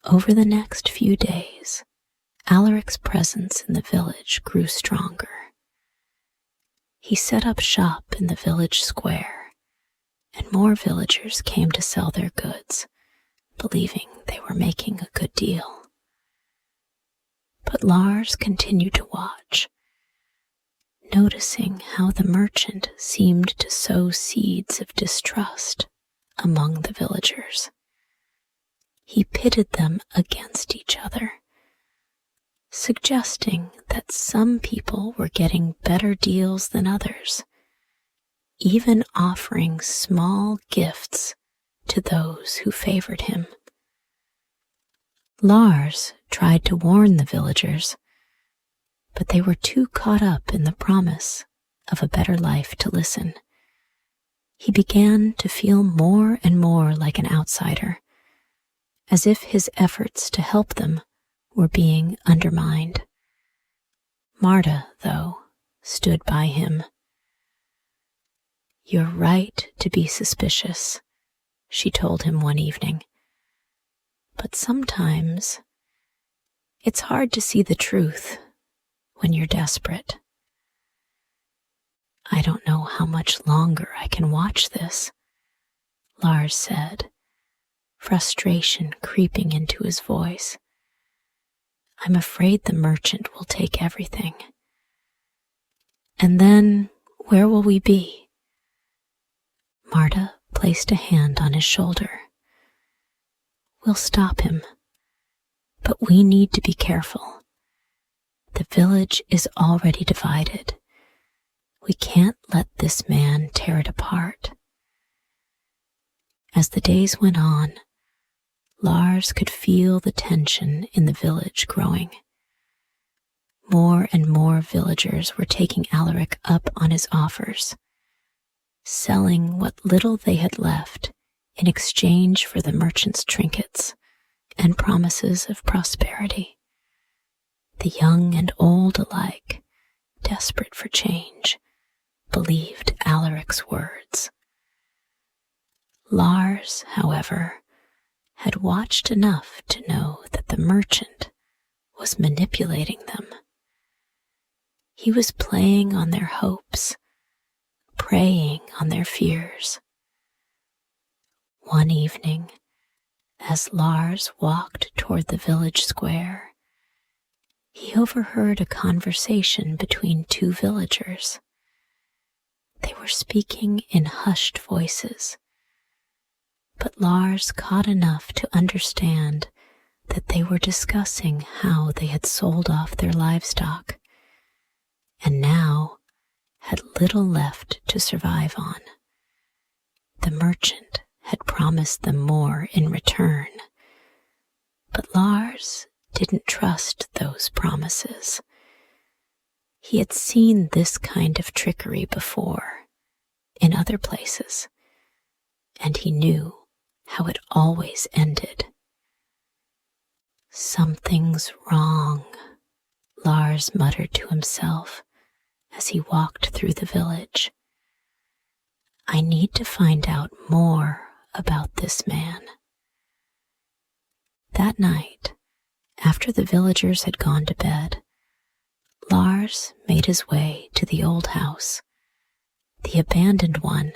Over the next few days, Alaric's presence in the village grew stronger. He set up shop in the village square, and more villagers came to sell their goods, believing they were making a good deal. But Lars continued to watch, noticing how the merchant seemed to sow seeds of distrust among the villagers. He pitted them against each other, suggesting that some people were getting better deals than others, even offering small gifts to those who favored him. Lars tried to warn the villagers, but they were too caught up in the promise of a better life to listen. He began to feel more and more like an outsider, as if his efforts to help them were being undermined. Marta, though, stood by him. "You're right to be suspicious," she told him one evening. "But sometimes it's hard to see the truth when you're desperate." "I don't know how much longer I can watch this," Lars said, frustration creeping into his voice. "I'm afraid the merchant will take everything. And then where will we be?" Marta placed a hand on his shoulder. "We'll stop him, but we need to be careful. The village is already divided. We can't let this man tear it apart." As the days went on, Lars could feel the tension in the village growing. More and more villagers were taking Alaric up on his offers, selling what little they had left in exchange for the merchant's trinkets and promises of prosperity. The young and old alike, desperate for change, believed Alaric's words. Lars, however, had watched enough to know that the merchant was manipulating them. He was playing on their hopes, preying on their fears. One evening, as Lars walked toward the village square, he overheard a conversation between two villagers. They were speaking in hushed voices, but Lars caught enough to understand that they were discussing how they had sold off their livestock and now had little left to survive on. The merchant had promised them more in return, but Lars didn't trust those promises. He had seen this kind of trickery before, in other places, and he knew how it always ended. "Something's wrong," Lars muttered to himself as he walked through the village. "I need to find out more about this man." That night, after the villagers had gone to bed, Lars made his way to the old house, the abandoned one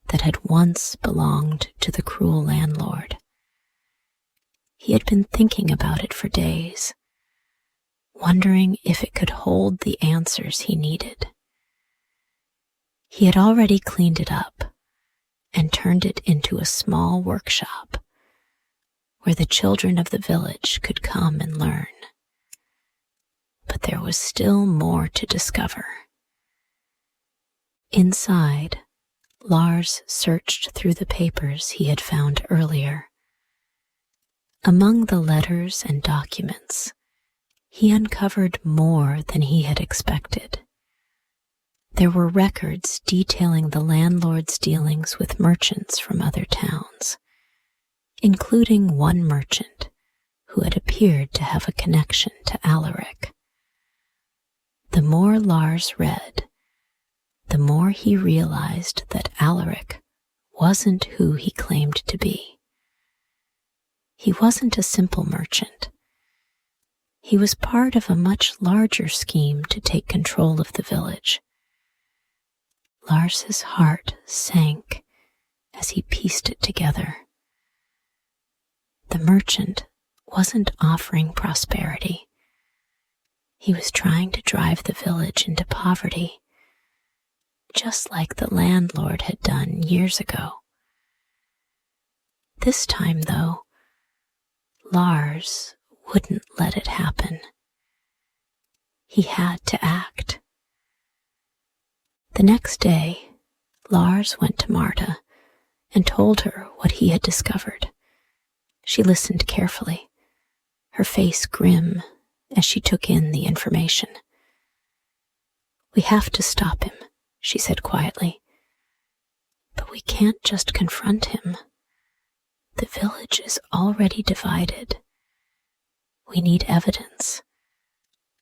that had once belonged to the cruel landlord. He had been thinking about it for days, wondering if it could hold the answers he needed. He had already cleaned it up and turned it into a small workshop where the children of the village could come and learn. But there was still more to discover. Inside, Lars searched through the papers he had found earlier. Among the letters and documents, he uncovered more than he had expected. There were records detailing the landlord's dealings with merchants from other towns, including one merchant who had appeared to have a connection to Alaric. The more Lars read, the more he realized that Alaric wasn't who he claimed to be. He wasn't a simple merchant. He was part of a much larger scheme to take control of the village. Lars's heart sank as he pieced it together. The merchant wasn't offering prosperity. He was trying to drive the village into poverty, just like the landlord had done years ago. This time, though, Lars wouldn't let it happen. He had to act. The next day, Lars went to Marta and told her what he had discovered. She listened carefully, her face grim as she took in the information. "We have to stop him," she said quietly. "But we can't just confront him. The village is already divided. We need evidence,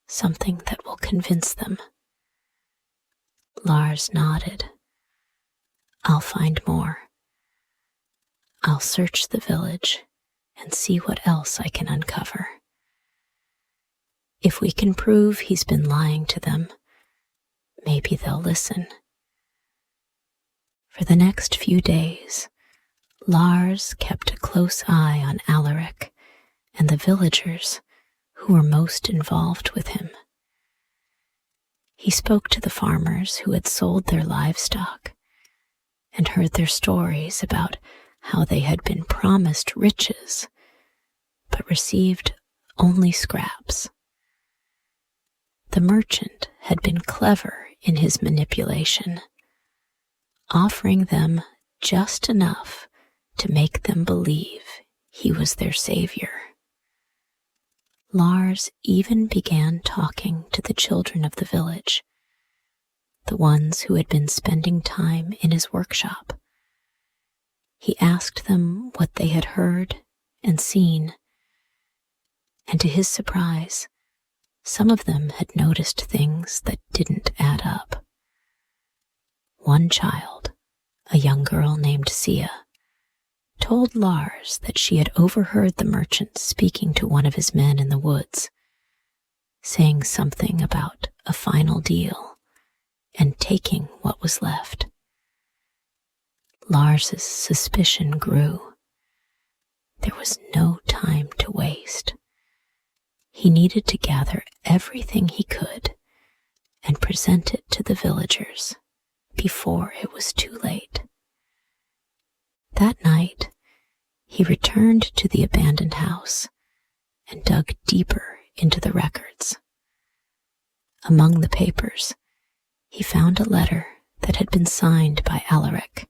something that will convince them." Lars nodded. "I'll find more. I'll search the village and see what else I can uncover. If we can prove he's been lying to them, maybe they'll listen." For the next few days, Lars kept a close eye on Alaric and the villagers who were most involved with him. He spoke to the farmers who had sold their livestock and heard their stories about how they had been promised riches but received only scraps. The merchant had been clever in his manipulation, offering them just enough to make them believe he was their savior. Lars even began talking to the children of the village, the ones who had been spending time in his workshop. He asked them what they had heard and seen, and to his surprise, some of them had noticed things that didn't add up. One child, a young girl named Sia, told Lars that she had overheard the merchant speaking to one of his men in the woods, saying something about a final deal and taking what was left. Lars's suspicion grew. There was no time to waste. He needed to gather everything he could and present it to the villagers before it was too late. That night, he returned to the abandoned house and dug deeper into the records. Among the papers, he found a letter that had been signed by Alaric.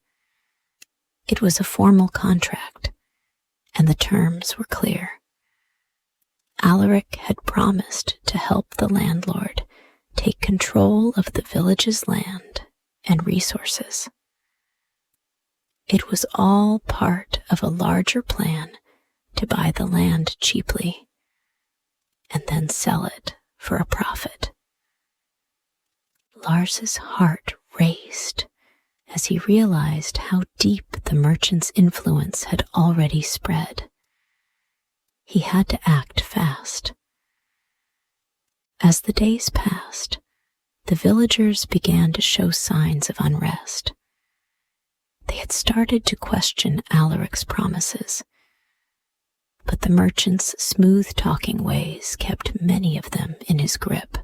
It was a formal contract, and the terms were clear. Alaric had promised to help the landlord take control of the village's land and resources. It was all part of a larger plan to buy the land cheaply and then sell it for a profit. Lars's heart raced as he realized how deep the merchant's influence had already spread. He had to act fast. As the days passed, the villagers began to show signs of unrest. They had started to question Alaric's promises, but the merchant's smooth-talking ways kept many of them in his grip.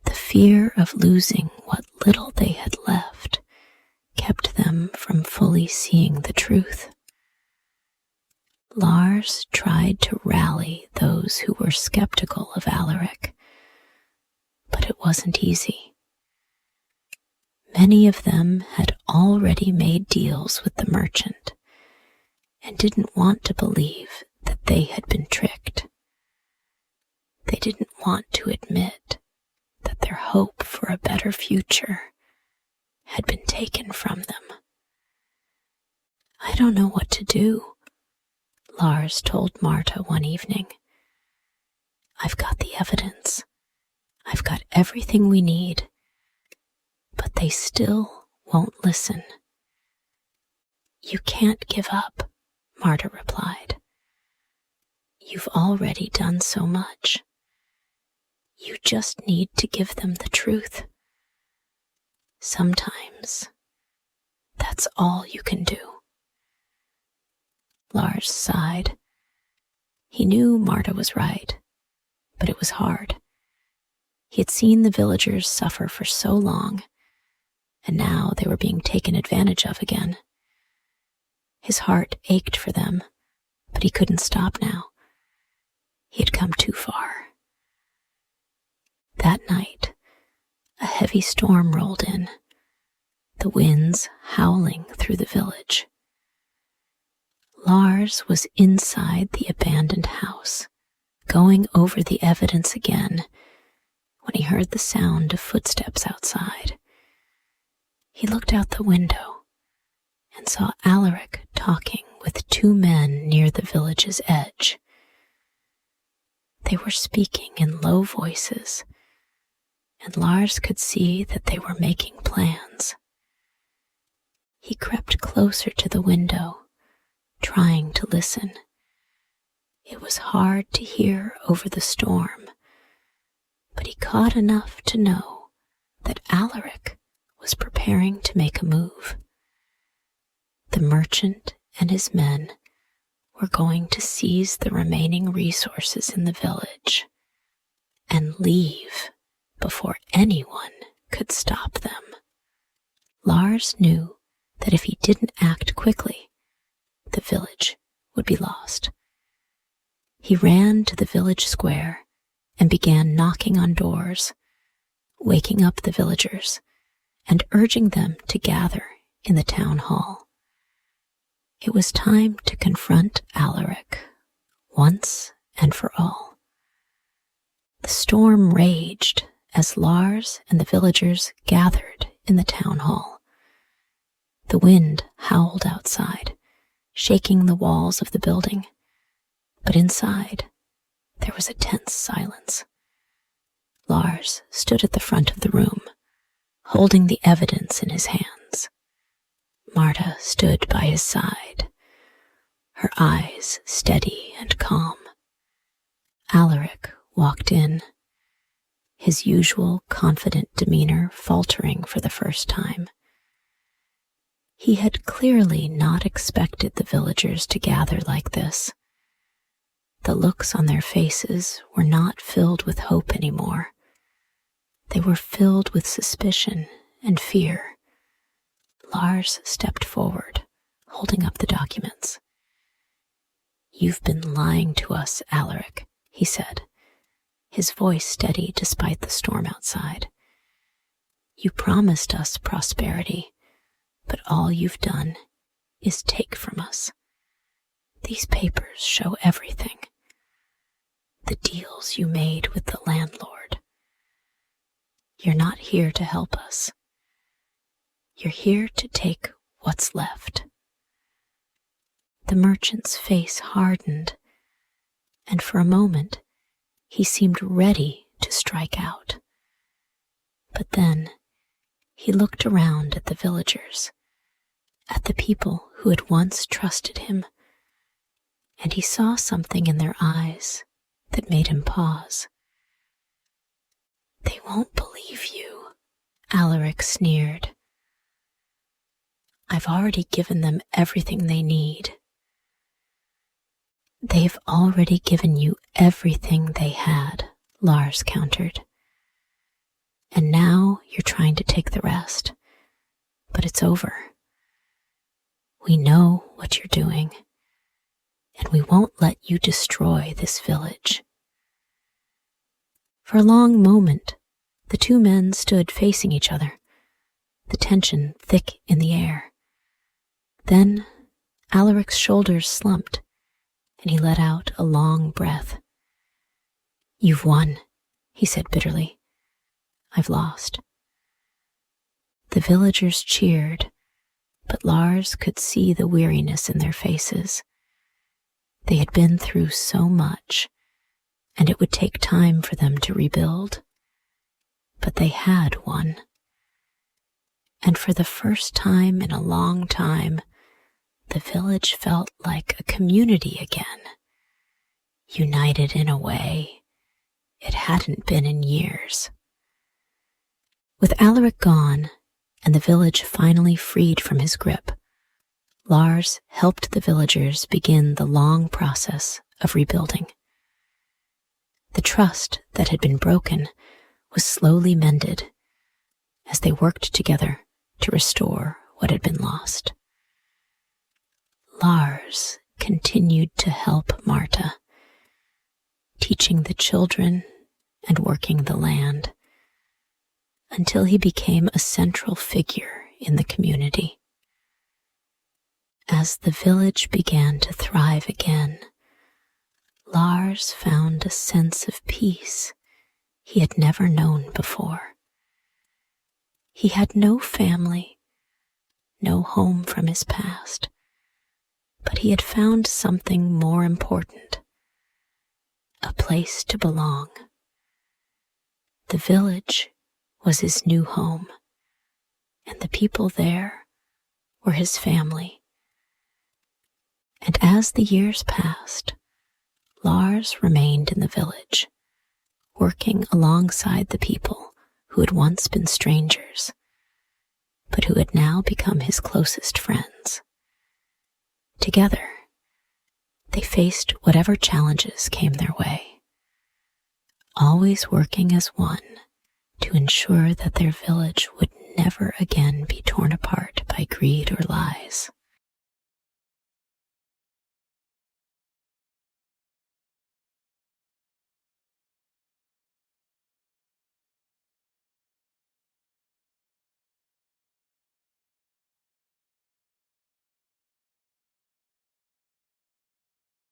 The fear of losing what little they had left kept them from fully seeing the truth. Lars tried to rally those who were skeptical of Alaric, but it wasn't easy. Many of them had already made deals with the merchant and didn't want to believe that they had been tricked. They didn't want to admit that their hope for a better future had been taken from them. "I don't know what to do," Lars told Marta one evening. "I've got the evidence. I've got everything we need. But they still won't listen." "You can't give up," Marta replied. You've already done so much. You just need to give them the truth. Sometimes that's all you can do. Lars sighed. He knew Marta was right, but it was hard. He had seen the villagers suffer for so long, and now they were being taken advantage of again. His heart ached for them, but he couldn't stop now. He had come too far. That night, a heavy storm rolled in, the winds howling through the village. Lars was inside the abandoned house, going over the evidence again, when he heard the sound of footsteps outside. He looked out the window and saw Alaric talking with two men near the village's edge. They were speaking in low voices, and Lars could see that they were making plans. He crept closer to the window, trying to listen. It was hard to hear over the storm, but he caught enough to know that Alaric was preparing to make a move. The merchant and his men were going to seize the remaining resources in the village and leave before anyone could stop them. Lars knew that if he didn't act quickly, the village would be lost. He ran to the village square and began knocking on doors, waking up the villagers and urging them to gather in the town hall. It was time to confront Alaric once and for all. The storm raged as Lars and the villagers gathered in the town hall. The wind howled outside, shaking the walls of the building, but inside there was a tense silence. Lars stood at the front of the room, holding the evidence in his hands. Marta stood by his side, her eyes steady and calm. Alaric walked in, his usual confident demeanor faltering for the first time. He had clearly not expected the villagers to gather like this. The looks on their faces were not filled with hope anymore. They were filled with suspicion and fear. Lars stepped forward, holding up the documents. "You've been lying to us, Alaric," he said, his voice steady despite the storm outside. "You promised us prosperity, but all you've done is take from us. These papers show everything. The deals you made with the landlord. You're not here to help us. You're here to take what's left." The merchant's face hardened, and for a moment he seemed ready to strike out. But then he looked around at the villagers, at the people who had once trusted him, and he saw something in their eyes that made him pause. "They won't believe you," Alaric sneered. "I've already given them everything they need." "They've already given you everything they had," Lars countered. "And now you're trying to take the rest. But it's over. We know what you're doing, and we won't let you destroy this village." For a long moment, the two men stood facing each other, the tension thick in the air. Then Alaric's shoulders slumped, and he let out a long breath. "You've won," he said bitterly. "I've lost." The villagers cheered, but Lars could see the weariness in their faces. They had been through so much, and it would take time for them to rebuild. But they had won. And for the first time in a long time, the village felt like a community again, united in a way it hadn't been in years. With Alaric gone and the village finally freed from his grip, Lars helped the villagers begin the long process of rebuilding. The trust that had been broken was slowly mended as they worked together to restore what had been lost. Lars continued to help Marta, teaching the children and working the land, until he became a central figure in the community. As the village began to thrive again, Lars found a sense of peace he had never known before. He had no family, no home from his past, but he had found something more important, a place to belong. The village was his new home, and the people there were his family. And as the years passed, Lars remained in the village, working alongside the people who had once been strangers, but who had now become his closest friends. Together, they faced whatever challenges came their way, always working as one to ensure that their village would never again be torn apart by greed or lies.